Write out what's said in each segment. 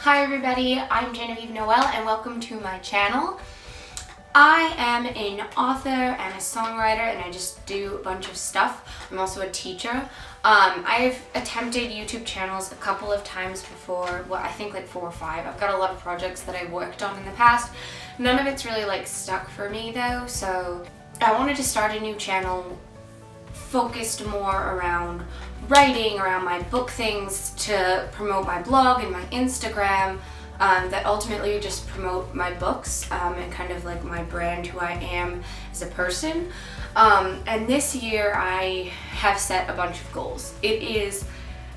Hi everybody, I'm Genevieve Noel and welcome to my channel. I am an author and a songwriter and I just do a bunch of stuff. I'm also a teacher. I've attempted YouTube channels a couple of times before, well I think like 4 or 5. I've got a lot of projects that I've worked on in the past. None of it's really like stuck for me though, so I wanted to start a new channel focused more around writing, around my book things, to promote my blog and my Instagram, that ultimately would just promote my books and kind of like my brand, who I am as a person. And this year I have set a bunch of goals. It is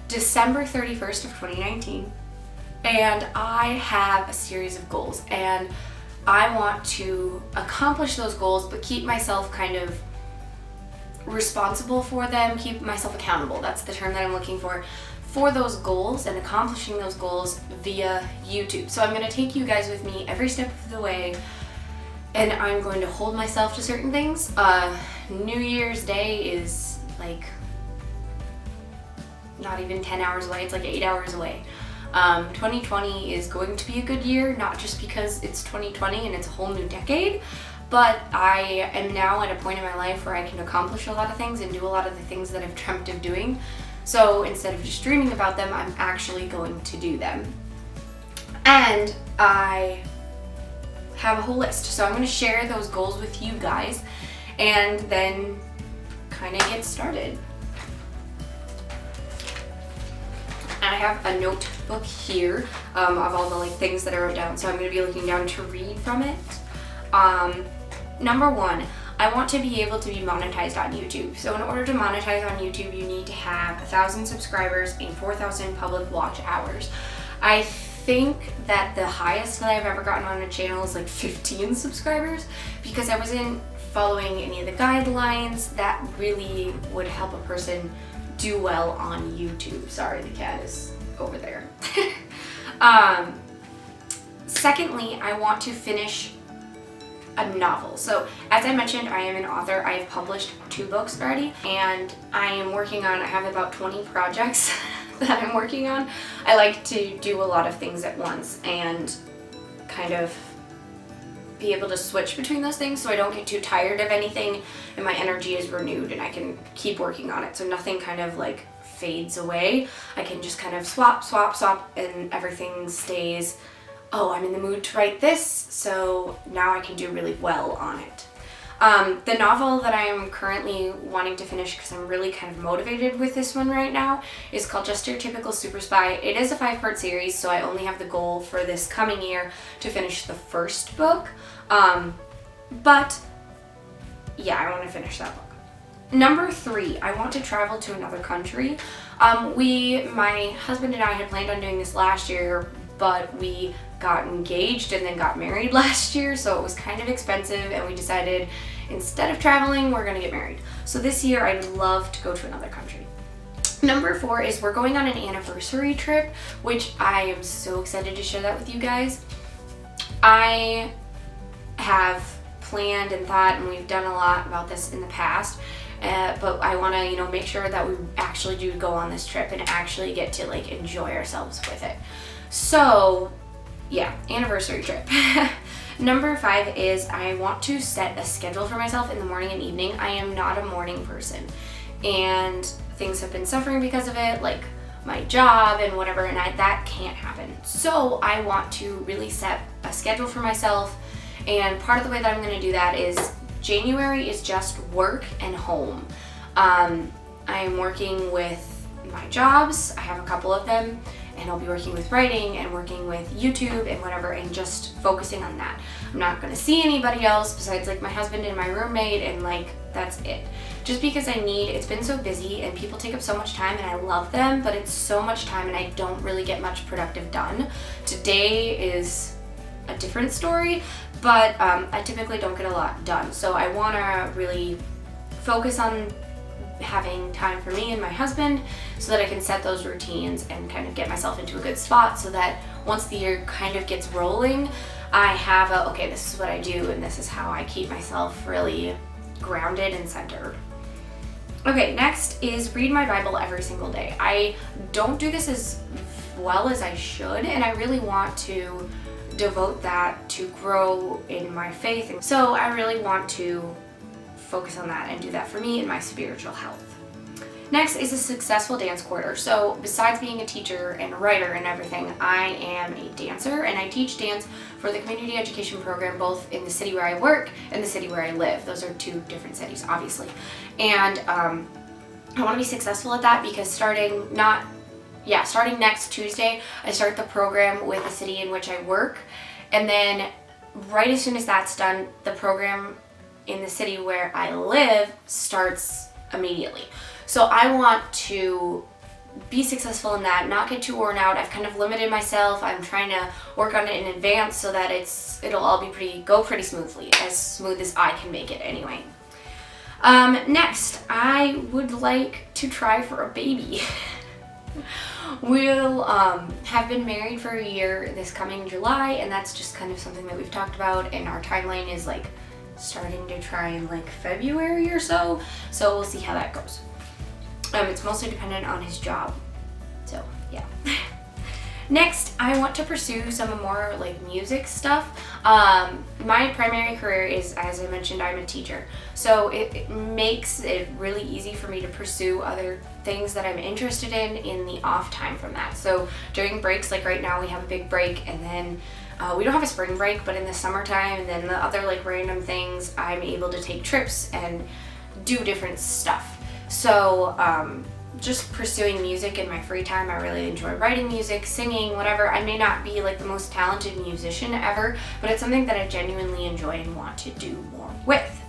December 31st of 2019 and I have a series of goals and I want to accomplish those goals but keep myself kind of responsible for them, keep myself accountable. That's the term that I'm looking for those goals and accomplishing those goals via YouTube. So I'm going to take you guys with me every step of the way and I'm going to hold myself to certain things. New Year's Day is like not even 10 hours away, it's like 8 hours away. 2020 is going to be a good year, not just because it's 2020 and it's a whole new decade, but I am now at a point in my life where I can accomplish a lot of things and do a lot of the things that I've dreamt of doing. So instead of just dreaming about them, I'm actually going to do them. And I have a whole list. So I'm going to share those goals with you guys and then kind of get started. I have a notebook here of all the like things that I wrote down. So I'm going to be looking down to read from it. Number 1, I want to be able to be monetized on YouTube. So in order to monetize on YouTube, you need to have 1,000 subscribers and 4,000 public watch hours. I think that the highest that I've ever gotten on a channel is like 15 subscribers because I wasn't following any of the guidelines that really would help a person do well on YouTube. Sorry, the cat is over there. Secondly, I want to finish a novel. So as I mentioned, I am an author. I have published 2 books already and I have about 20 projects that I'm working on. I like to do a lot of things at once and kind of be able to switch between those things so I don't get too tired of anything and my energy is renewed and I can keep working on it so nothing kind of like fades away. I can just kind of swap and everything stays, oh, I'm in the mood to write this, so now I can do really well on it. The novel that I am currently wanting to finish, because I'm really kind of motivated with this one right now, is called Just Your Typical Super Spy. It is a 5-part series, so I only have the goal for this coming year to finish the first book. But yeah, I want to finish that book. Number 3, I want to travel to another country. My husband and I had planned on doing this last year, but we got engaged and then got married last year, so it was kind of expensive and we decided instead of traveling, we're gonna get married. So this year I'd love to go to another country. Number 4 is we're going on an anniversary trip, which I am so excited to share that with you guys. I have planned and thought, and we've done a lot about this in the past, but I want to, make sure that we actually do go on this trip and actually get to like enjoy ourselves with it. So yeah, anniversary trip. Number 5 is I want to set a schedule for myself in the morning and evening. I am not a morning person and things have been suffering because of it, like my job and whatever, and that can't happen. So I want to really set a schedule for myself, and part of the way that I'm going to do that is January is just work and home. I am working with my jobs. I have a couple of them. And I'll be working with writing and working with YouTube and whatever and just focusing on that. I'm not going to see anybody else besides like my husband and my roommate and like that's it. Just because it's been so busy and people take up so much time and I love them, but it's so much time and I don't really get much productive done. Today is a different story, but I typically don't get a lot done. So I want to really focus on having time for me and my husband so that I can set those routines and kind of get myself into a good spot so that once the year kind of gets rolling, I have okay, this is what I do and this is how I keep myself really grounded and centered. Okay, next is read my Bible every single day. I don't do this as well as I should, and I really want to devote that to grow in my faith. So I really want to focus on that and do that for me and my spiritual health. Next is a successful dance quarter. So besides being a teacher and a writer and everything, I am a dancer, and I teach dance for the community education program both in the city where I work and the city where I live. Those are two different cities, obviously. And I want to be successful at that because starting next Tuesday, I start the program with the city in which I work. And then right as soon as that's done, the program in the city where I live starts immediately. So I want to be successful in that, not get too worn out. I've kind of limited myself. I'm trying to work on it in advance so that it'll all go pretty smoothly, as smooth as I can make it anyway. Next, I would like to try for a baby. We'll have been married for a year this coming July, and that's just kind of something that we've talked about, and our timeline is like starting to try in like February or so we'll see how that goes. It's mostly dependent on his job, so yeah. Next, I want to pursue some more like music stuff. My primary career is, as I mentioned, I'm a teacher, so it makes it really easy for me to pursue other things that I'm interested in the off time from that. So during breaks, like right now we have a big break, and then we don't have a spring break, but in the summertime and then the other like random things, I'm able to take trips and do different stuff. So just pursuing music in my free time. I really enjoy writing music, singing, whatever. I may not be like the most talented musician ever, but it's something that I genuinely enjoy and want to do more with.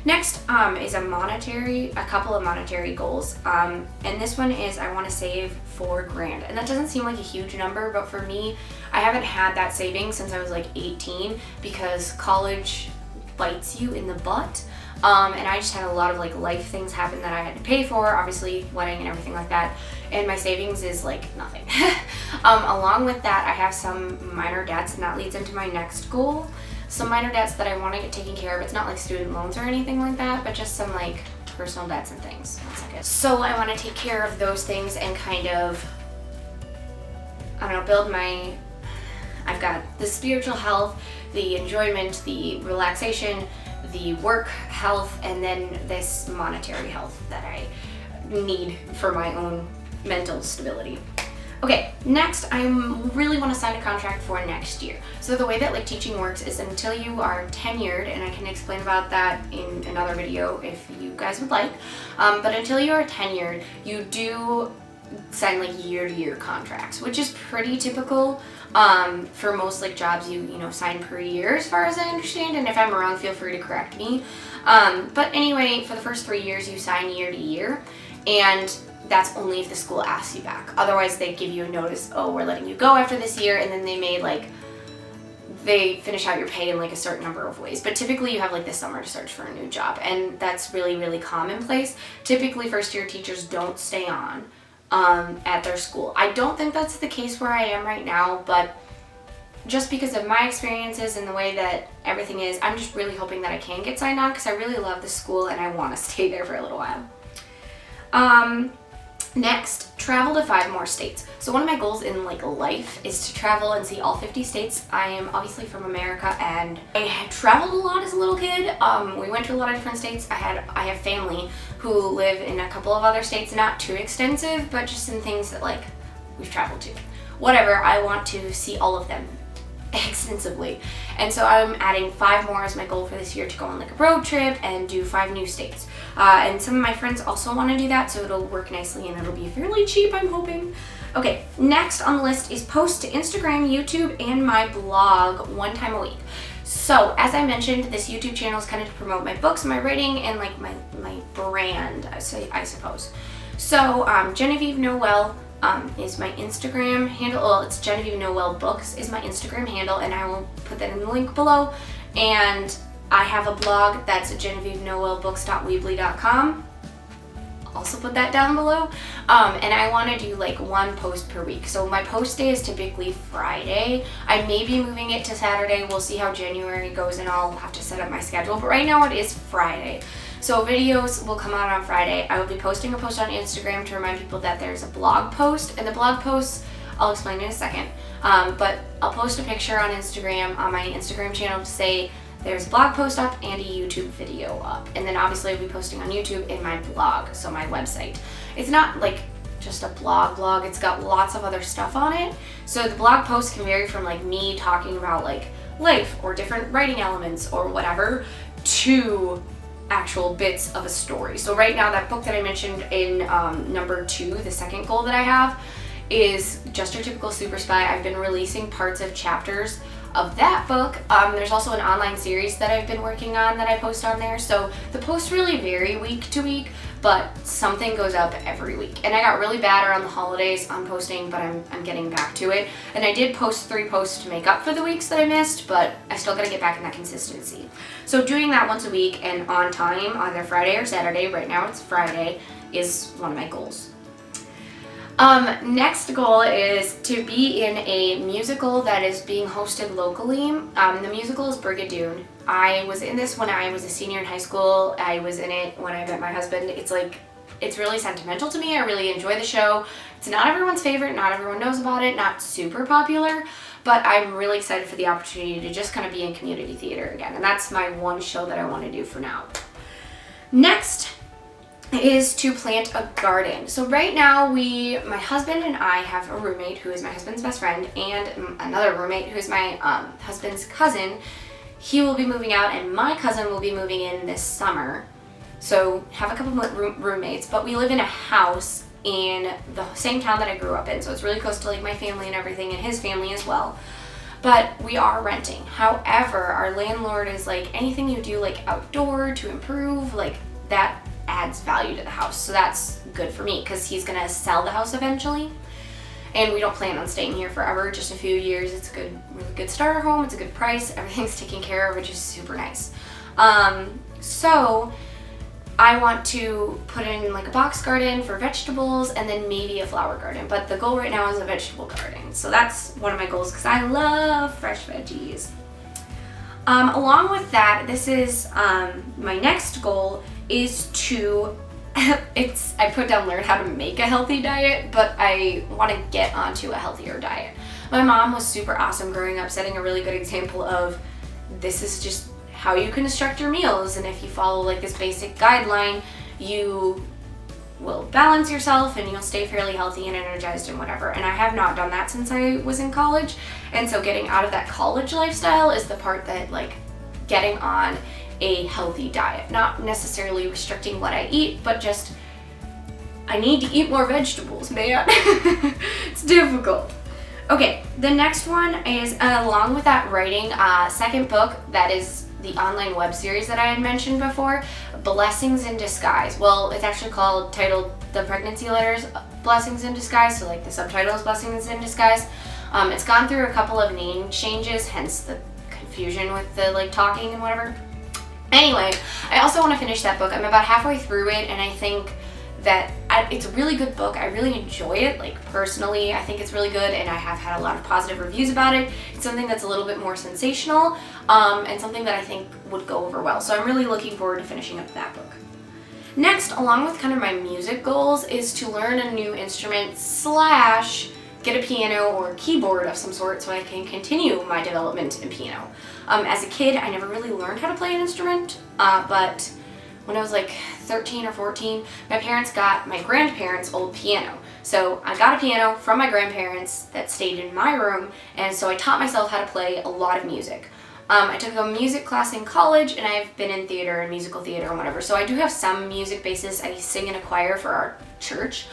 Next is a couple of monetary goals, and this one is I want to save $4,000, and that doesn't seem like a huge number, but for me, I haven't had that savings since I was like 18 because college bites you in the butt. And I just had a lot of like life things happen that I had to pay for, obviously wedding and everything like that, and my savings is like nothing. Along with that, I have some minor debts, and that leads into my next goal. Some minor debts that I want to get taken care of. It's not like student loans or anything like that, but just some like personal debts and things. One second. So I want to take care of those things and kind of, I don't know, I've got the spiritual health, the enjoyment, the relaxation, the work health, and then this monetary health that I need for my own mental stability. Okay, next I really want to sign a contract for next year. So the way that like teaching works is until you are tenured, and I can explain about that in another video if you guys would like, but until you are tenured, you do sign like year-to-year contracts, which is pretty typical. For most like jobs you sign per year as far as I understand, and if I'm wrong feel free to correct me. But anyway, for the first 3 years you sign year to year, and that's only if the school asks you back. Otherwise they give you a notice, oh, we're letting you go after this year, and then they finish out your pay in like a certain number of ways. But typically you have like this summer to search for a new job, and that's really, really commonplace. Typically first year teachers don't stay on at their school. I don't think that's the case where I am right now, but just because of my experiences and the way that everything is, I'm just really hoping that I can get signed on because I really love the school and I want to stay there for a little while. Next, travel to 5 more states. So one of my goals in like life is to travel and see all 50 states. I am obviously from America, and I had traveled a lot as a little kid. We went to a lot of different states. I have family who live in a couple of other states, not too extensive, but just some things that like we've traveled to. Whatever, I want to see all of them extensively. And so I'm adding 5 more as my goal for this year to go on like a road trip and do 5 new states. And some of my friends also want to do that, so it'll work nicely and it'll be fairly cheap, I'm hoping. Okay, next on the list is posts to Instagram, YouTube, and my blog 1 time a week. So as I mentioned, this YouTube channel is kind of to promote my books, my writing, and like my brand, I suppose. So Genevieve Noel is my Instagram handle. Well, it's Genevieve Noel Books is my Instagram handle, and I will put that in the link below. And I have a blog that's GenevieveNoelBooks.weebly.com. Also put that down below. And I want to do like 1 post per week. So my post day is typically Friday. I may be moving it to Saturday. We'll see how January goes, and I'll have to set up my schedule. But right now it is Friday. So videos will come out on Friday. I will be posting a post on Instagram to remind people that there's a blog post, and the blog posts I'll explain in a second. But I'll post a picture on Instagram, on my Instagram channel, to say there's a blog post up and a YouTube video up. And then obviously I'll be posting on YouTube in my blog, so my website. It's not like just a blog, it's got lots of other stuff on it. So the blog post can vary from like me talking about like life or different writing elements or whatever to actual bits of a story. So right now, that book that I mentioned in number 2, the second goal that I have, is Just Your Typical Super Spy. I've been releasing parts of chapters of that book. There's also an online series that I've been working on that I post on there. So the posts really vary week to week, but something goes up every week. And I got really bad around the holidays on posting, but I'm getting back to it. And I did post 3 posts to make up for the weeks that I missed, but I still gotta get back in that consistency. So doing that once a week and on time, either Friday or Saturday, right now it's Friday, is one of my goals. Next goal is to be in a musical that is being hosted locally. The musical is Brigadoon. I was in this when I was a senior in high school. I was in it when I met my husband. It's really sentimental to me. I really enjoy the show. It's not everyone's favorite, not everyone knows about it, not super popular, but I'm really excited for the opportunity to just kind of be in community theater again. And that's my one show that I want to do for now. Next is to plant a garden. So right now my husband and I have a roommate who is my husband's best friend and another roommate who is my husband's cousin. He will be moving out and my cousin will be moving in this summer. So have a couple of roommates, but we live in a house in the same town that I grew up in. So it's really close to like my family and everything and his family as well. But we are renting. However, our landlord is like, anything you do like outdoor to improve, like that adds value to the house. So that's good for me because he's gonna sell the house eventually. And we don't plan on staying here forever, just a few years. It's a really good starter home. It's a good price. Everything's taken care of, which is super nice. So I want to put in like a box garden for vegetables and then maybe a flower garden. But the goal right now is a vegetable garden. So that's one of my goals because I love fresh veggies. Along with that, this is my next goal is to, I put down learn how to make a healthy diet, but I want to get onto a healthier diet. My mom was super awesome growing up, setting a really good example of this is just how you construct your meals, and if you follow like this basic guideline, you will balance yourself and you'll stay fairly healthy and energized and whatever. And I have not done that since I was in college, and so getting out of that college lifestyle is the part that like getting on a healthy diet, not necessarily restricting what I eat, but just I need to eat more vegetables, man. It's difficult. Okay, the next one is along with that writing, second book that is the online web series that I had mentioned before, Blessings in Disguise. Well, it's actually titled The Pregnancy Letters, Blessings in Disguise, so like the subtitle is Blessings in Disguise. It's gone through a couple of name changes, hence the confusion with the like talking and whatever. Anyway, I also want to finish that book. I'm about halfway through it, and I think that it's a really good book. I really enjoy it, like personally. I think it's really good, and I have had a lot of positive reviews about it. It's something that's a little bit more sensational, and something that I think would go over well. So I'm really looking forward to finishing up that book. Next, along with kind of my music goals, is to learn a new instrument / get a piano or keyboard of some sort so I can continue my development in piano. As a kid, I never really learned how to play an instrument, but when I was like 13 or 14, my parents got my grandparents' old piano. So I got a piano from my grandparents that stayed in my room, and so I taught myself how to play a lot of music. I took a music class in college, and I've been in theater and musical theater and whatever, so I do have some music basis. I sing in a choir for our church.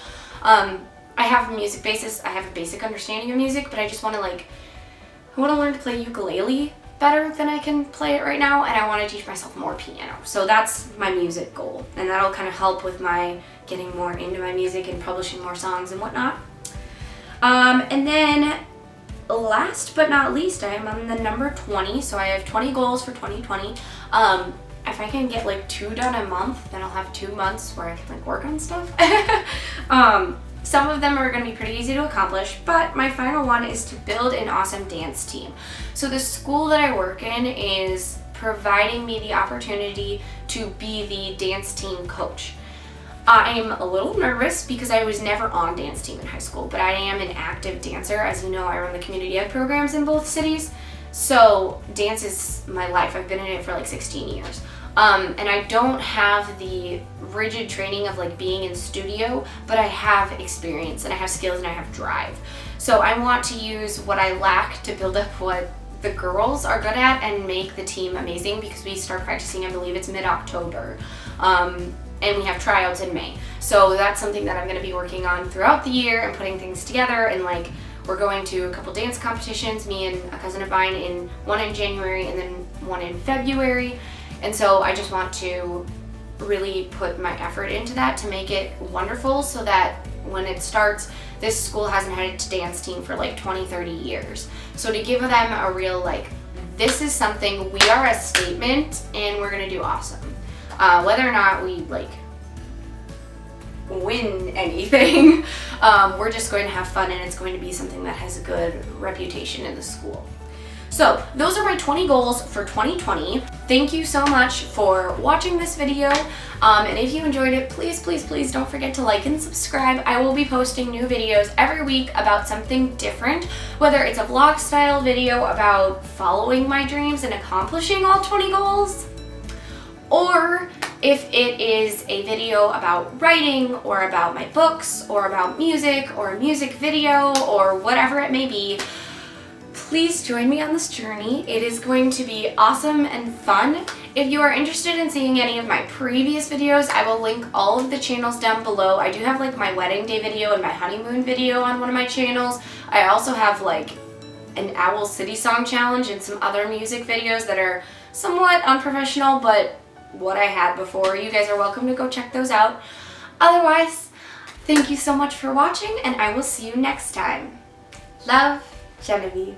I have a music basis, I have a basic understanding of music, but I just want to I want to learn to play ukulele better than I can play it right now, and I want to teach myself more piano. So that's my music goal, and that'll kind of help with my getting more into my music and publishing more songs and whatnot. And then last but not least, I am on the number 20, so I have 20 goals for 2020. If I can get 2 done a month, then I'll have 2 months where I can work on stuff. Some of them are going to be pretty easy to accomplish, but my final one is to build an awesome dance team. So the school that I work in is providing me the opportunity to be the dance team coach. I'm a little nervous because I was never on dance team in high school, but I am an active dancer. As you know, I run the community ed programs in both cities. So dance is my life. I've been in it for like 16 years. And I don't have the rigid training of like being in studio, but I have experience and I have skills and I have drive. So I want to use what I lack to build up what the girls are good at and make the team amazing, because we start practicing, I believe it's mid-October. And we have tryouts in May. So that's something that I'm gonna be working on throughout the year and putting things together, and like we're going to a couple dance competitions, me and a cousin of mine, one in January and then one in February. And so I just want to really put my effort into that to make it wonderful, so that when it starts, this school hasn't had its dance team for like 20, 30 years. So to give them a real like, this is something, we are a statement and we're gonna do awesome. Whether or not we like win anything, we're just going to have fun, and it's going to be something that has a good reputation in the school. So those are my 20 goals for 2020. Thank you so much for watching this video. And if you enjoyed it, please, please, please don't forget to like and subscribe. I will be posting new videos every week about something different, whether it's a vlog style video about following my dreams and accomplishing all 20 goals, or if it is a video about writing or about my books or about music or a music video or whatever it may be. Please join me on this journey. It is going to be awesome and fun. If you are interested in seeing any of my previous videos, I will link all of the channels down below. I do have like my wedding day video and my honeymoon video on one of my channels. I also have like an Owl City song challenge and some other music videos that are somewhat unprofessional, but what I had before. You guys are welcome to go check those out. Otherwise, thank you so much for watching, and I will see you next time. Love, Genevieve.